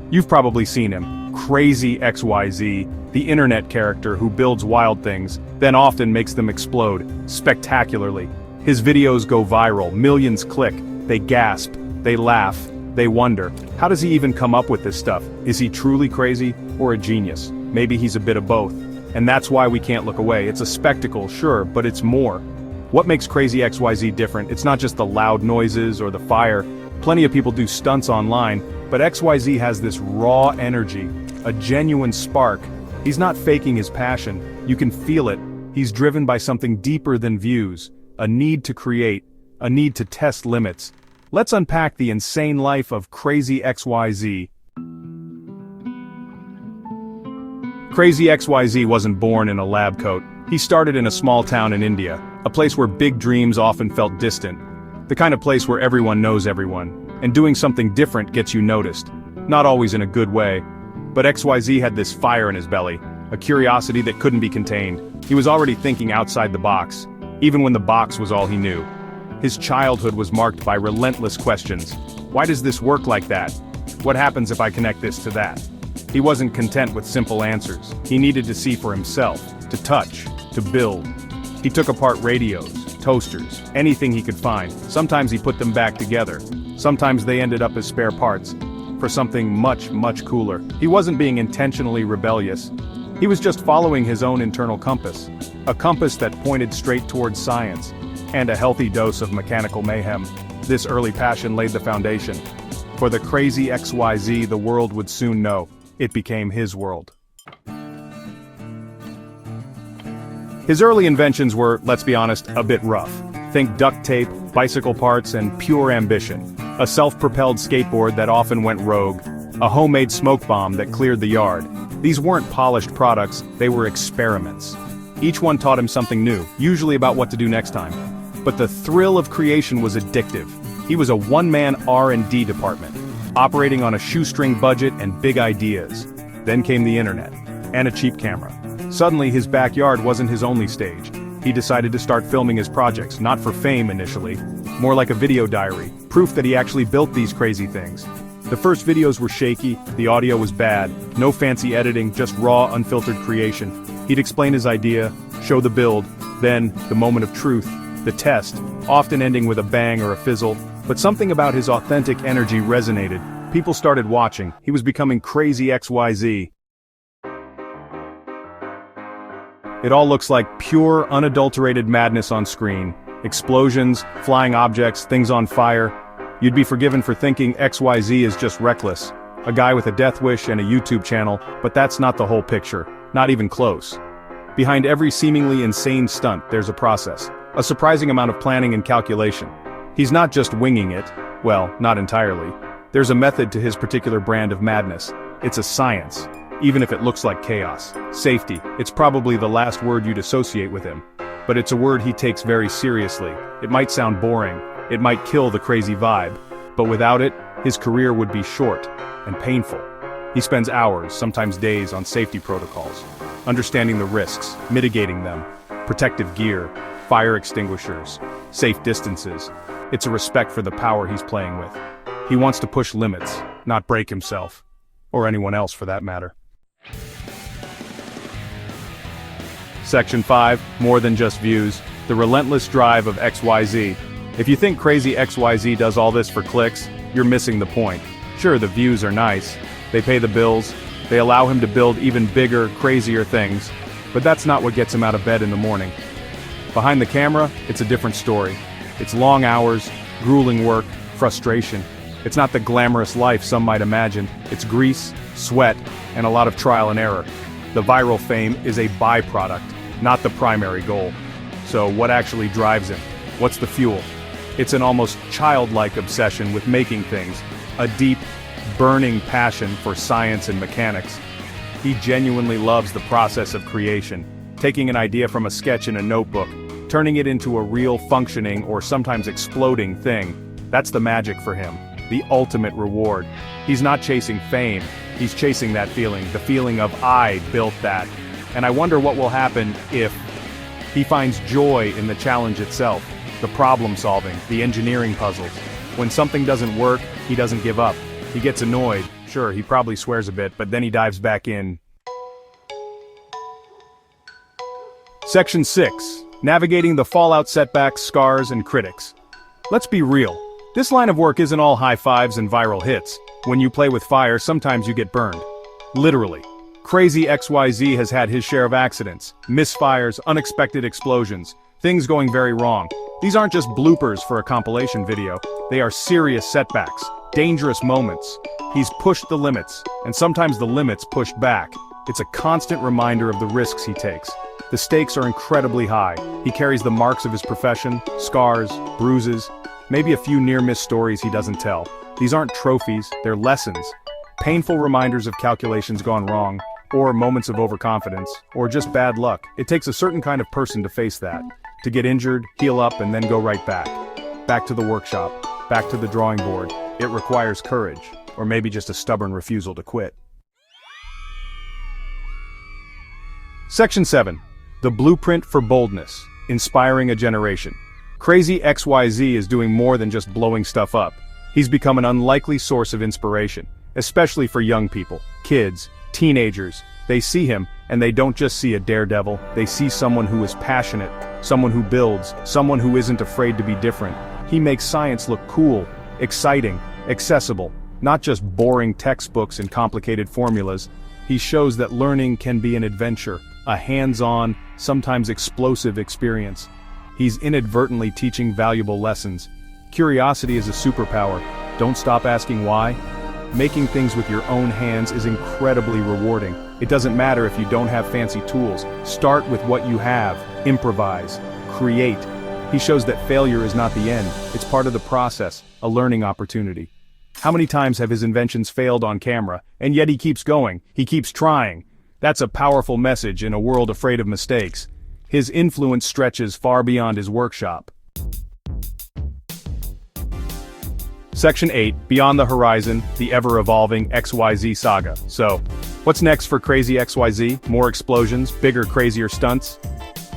You've probably seen him, Crazy XYZ, the internet character who builds wild things, then often makes them explode, spectacularly. His videos go viral, millions click, they gasp, they laugh, they wonder, how does he even come up with this stuff? Is he truly crazy, or a genius? Maybe he's a bit of both. And that's why we can't look away. It's a spectacle, sure, but it's more. What makes Crazy XYZ different? It's not just the loud noises or the fire. Plenty of people do stunts online, but XYZ has this raw energy, a genuine spark. He's not faking his passion, you can feel it. He's driven by something deeper than views, a need to create, a need to test limits. Let's unpack the insane life of Crazy XYZ. Crazy XYZ wasn't born in a lab coat. He started in a small town in India, a place where big dreams often felt distant. The kind of place where everyone knows everyone, and doing something different gets you noticed. Not always in a good way. But XYZ had this fire in his belly, a curiosity that couldn't be contained. He was already thinking outside the box, even when the box was all he knew. His childhood was marked by relentless questions. Why does this work like that? What happens if I connect this to that? He wasn't content with simple answers. He needed to see for himself, to touch, to build. He took apart radios, toasters, anything he could find. Sometimes he put them back together. Sometimes they ended up as spare parts for something much, much cooler. He wasn't being intentionally rebellious. He was just following his own internal compass. A compass that pointed straight towards science, and a healthy dose of mechanical mayhem. This early passion laid the foundation. For the Crazy XYZ, the world would soon know. It became his world. His early inventions were, let's be honest, a bit rough. Think duct tape, bicycle parts, and pure ambition. A self-propelled skateboard that often went rogue. A homemade smoke bomb that cleared the yard. These weren't polished products, they were experiments. Each one taught him something new, usually about what to do next time. But the thrill of creation was addictive. He was a one-man R&D department, operating on a shoestring budget and big ideas. Then came the internet, and a cheap camera. Suddenly his backyard wasn't his only stage. He decided to start filming his projects, not for fame initially, more like a video diary, proof that he actually built these crazy things. The first videos were shaky, the audio was bad, no fancy editing, just raw, unfiltered creation. He'd explain his idea, show the build, then, the moment of truth, the test, often ending with a bang or a fizzle, but something about his authentic energy resonated. People started watching. He was becoming Crazy XYZ. It all looks like pure, unadulterated madness on screen. Explosions, flying objects, things on fire. You'd be forgiven for thinking XYZ is just reckless. A guy with a death wish and a YouTube channel, but that's not the whole picture. Not even close. Behind every seemingly insane stunt, there's a process. A surprising amount of planning and calculation. He's not just winging it. Well, not entirely. There's a method to his particular brand of madness. It's a science. Even if it looks like chaos. Safety, it's probably the last word you'd associate with him. But it's a word he takes very seriously. It might sound boring, it might kill the crazy vibe, but without it, his career would be short and painful. He spends hours, sometimes days, on safety protocols, understanding the risks, mitigating them, protective gear, fire extinguishers, safe distances. It's a respect for the power he's playing with. He wants to push limits, not break himself, or anyone else for that matter. Section 5, more than just views, the relentless drive of XYZ. If you think Crazy XYZ does all this for clicks, you're missing the point. Sure, the views are nice, they pay the bills, they allow him to build even bigger, crazier things, but that's not what gets him out of bed in the morning. Behind the camera, it's a different story. It's long hours, grueling work, frustration. It's not the glamorous life some might imagine. It's grease, sweat, and a lot of trial and error. The viral fame is a byproduct, not the primary goal. So what actually drives him? What's the fuel? It's an almost childlike obsession with making things, a deep, burning passion for science and mechanics. He genuinely loves the process of creation, taking an idea from a sketch in a notebook, turning it into a real functioning or sometimes exploding thing. That's the magic for him, the ultimate reward. He's not chasing fame, he's chasing that feeling, the feeling of I built that. And I wonder what will happen if he finds joy in the challenge itself, the problem solving, the engineering puzzles. When something doesn't work, he doesn't give up. He gets annoyed, Sure, he probably swears a bit, but then he dives back in. Section 6. Navigating the fallout, setbacks, scars, and critics. Let's be real. This line of work isn't all high fives and viral hits. When you play with fire, sometimes you get burned. Literally. Crazy XYZ has had his share of accidents, misfires, unexpected explosions, things going very wrong. These aren't just bloopers for a compilation video. They are serious setbacks, dangerous moments. He's pushed the limits, and sometimes the limits pushed back. It's a constant reminder of the risks he takes. The stakes are incredibly high. He carries the marks of his profession, scars, bruises, maybe a few near-miss stories he doesn't tell. These aren't trophies, they're lessons. Painful reminders of calculations gone wrong, or moments of overconfidence, or just bad luck. It takes a certain kind of person to face that. To get injured, heal up, and then go right back. Back to the workshop, back to the drawing board. It requires courage, or maybe just a stubborn refusal to quit. Section 7. The Blueprint for Boldness, Inspiring a Generation. Crazy XYZ is doing more than just blowing stuff up. He's become an unlikely source of inspiration, especially for young people, kids, teenagers. They see him, and they don't just see a daredevil, they see someone who is passionate, someone who builds, someone who isn't afraid to be different. He makes science look cool, exciting, accessible, not just boring textbooks and complicated formulas. He shows that learning can be an adventure, a hands-on, sometimes explosive experience. He's inadvertently teaching valuable lessons. Curiosity is a superpower. Don't stop asking why. Making things with your own hands is incredibly rewarding. It doesn't matter if you don't have fancy tools. Start with what you have. Improvise. Create. He shows that failure is not the end. It's part of the process, a learning opportunity. How many times have his inventions failed on camera, and yet he keeps going, he keeps trying? That's a powerful message in a world afraid of mistakes. His influence stretches far beyond his workshop. Section 8, Beyond the Horizon, the ever-evolving XYZ saga. So, what's next for Crazy XYZ? More explosions, bigger, crazier stunts?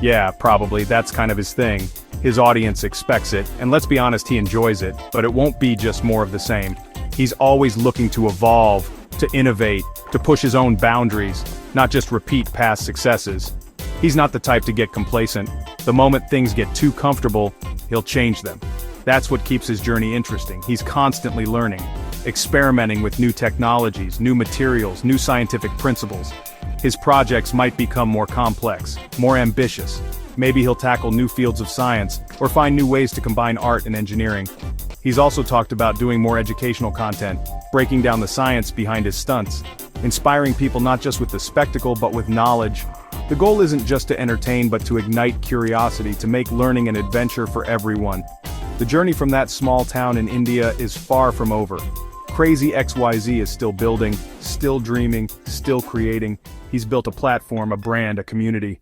Yeah, probably, that's kind of his thing. His audience expects it, and let's be honest, he enjoys it, but it won't be just more of the same. He's always looking to evolve, to innovate, to push his own boundaries, not just repeat past successes. He's not the type to get complacent. The moment things get too comfortable, he'll change them. That's what keeps his journey interesting. He's constantly learning, experimenting with new technologies, new materials, new scientific principles. His projects might become more complex, more ambitious. Maybe he'll tackle new fields of science, or find new ways to combine art and engineering. He's also talked about doing more educational content, breaking down the science behind his stunts, inspiring people not just with the spectacle but with knowledge. The goal isn't just to entertain but to ignite curiosity, to make learning an adventure for everyone. The journey from that small town in India is far from over. Crazy XYZ is still building, still dreaming, still creating. He's built a platform, a brand, a community.